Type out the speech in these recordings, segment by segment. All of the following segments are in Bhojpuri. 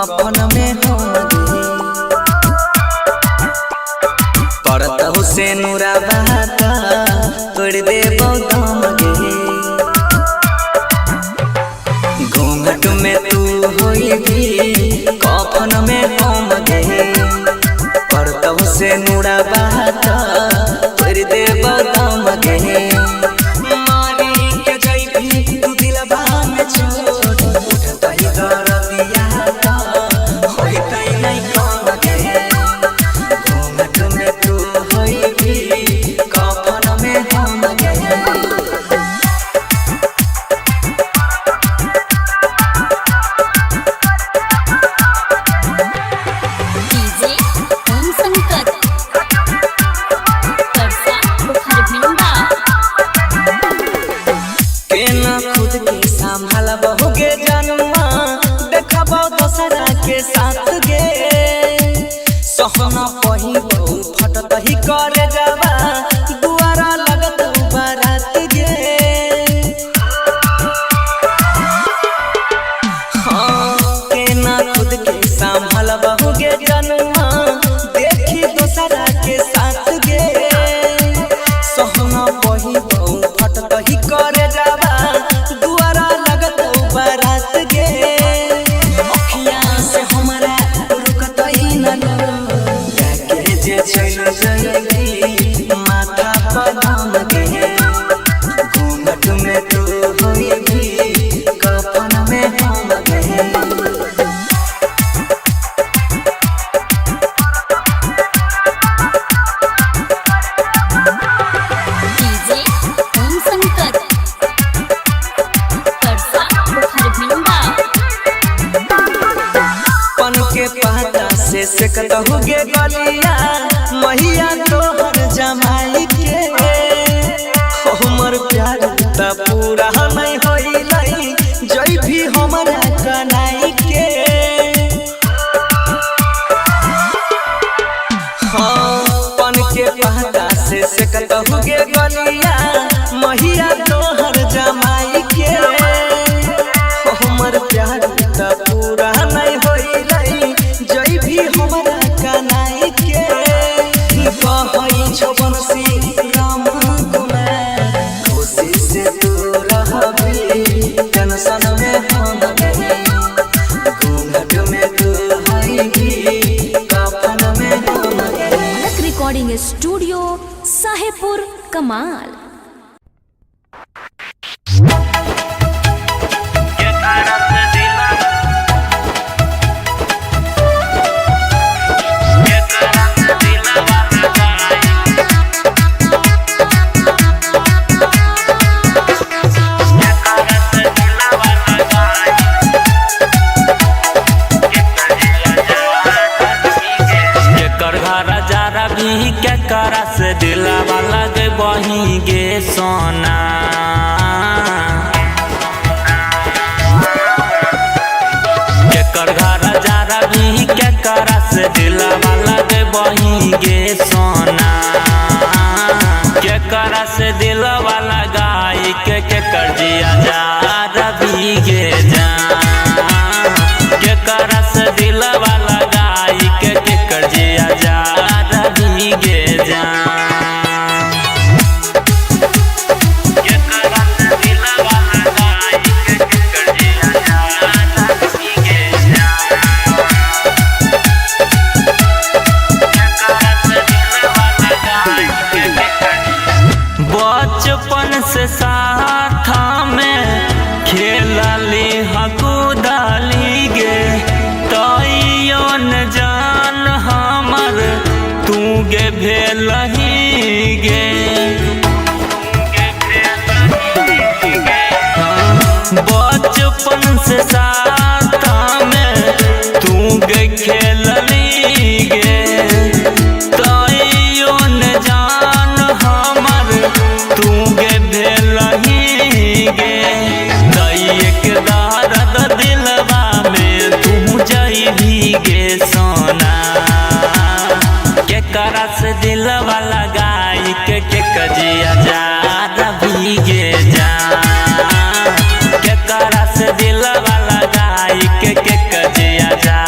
कफन में हम गे करत हुसैन नूरा बहाता तोड़ दे दम गे घूंघट में तू होइबी कफन में हम गे करत हुसैन नूरा बहाता तोड़ दे दम गे बहुगे जन्मा देखबो दशहरा के साथ गे सोहना पहिबो फटत ही करे जाबा दुआरा लगत बारात गे हाँ केना खुद के संभाल बहुगे जन्मा देखी दशहरा के साथ गे सोहना पहिबो फटत ही करे जाबा दुआरा लगत बारात गे अखिया से हमरा रुकत ही न जाके जे चल जाई माथा पर हम गे घूंघट में तू होइबी कफन में हम गे से कहूगे गलिया मैया तोहर जमाई के हमर प्यार त पूरा नहीं होइलै जई भी हमरा कनाई के हाँ पन के पहता से कहूगे गलिया मैया तोहर जमाई के हमर प्यार त पूरा नहीं होइलै जई भी हमरा कनाई के कहई छबन सी राम कुमार खुशी से तू रहबी टेंशन में हम गे घूंघट में तू होइबी कफन में हम गे। Recording studio Sahebpur Kamal. केकरा से दिलवा लगे बही गे सोना केकर घर जारा भी केकरा से दिलवा लगे बही गे सोना केकरा से दिलवा लगाई के केकर जिया जा भी गे जा केकरा से दिलवा लगाई के केकर जिया जा भी गे जा केकरा से दिलवा लगाई के केकर जिया जा भी गे जा केकरा से दिलवा लगाई के केकर बचपन से साथ में खेलली हकुदली गे तइयो न जान हमर तू गे भेलही गे बचपन से साथ में तू गे खेलली गे तइयो न जान हमर तू गे भेलही गे एक दर्द दिलवा में तू जइबी गे सोना केकरा से दिलवा लगाई के कजिया जा भी गे जा केकरा से दिलवा लगाई के कजिया जा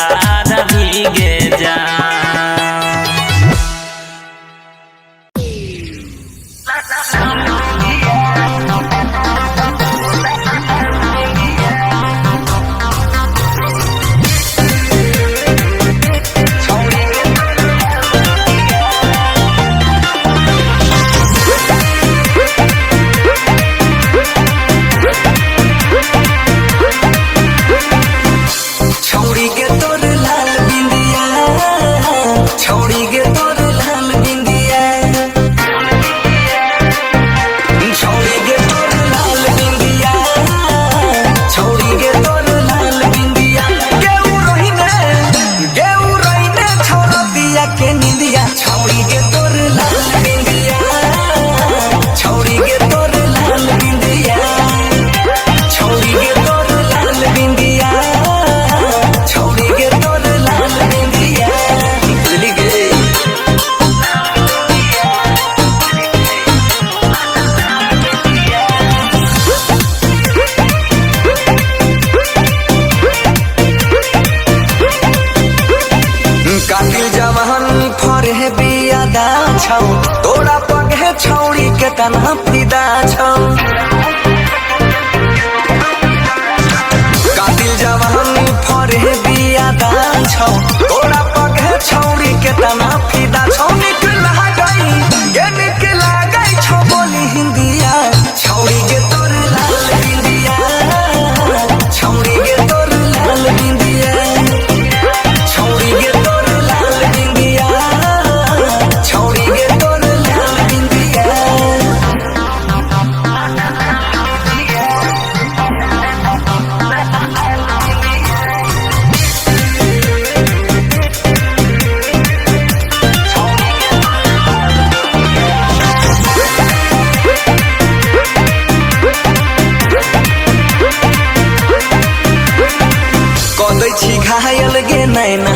छौ तोरा पगे छौरी के तना फिदा छौ कातिल जवानी फरे बिया दान छौ तोरा पगे छौरी के तना फिदा छौ निकला गई गे निकला गई छौ बोली हिंदिया छौरी के तोर लाल बिंदिया छौरी के तोर लाल बिंदिया छौरी के तोर लाल बिंदिया छौरी के तोर लाल बिंदिया कदै छी घायल गे नैना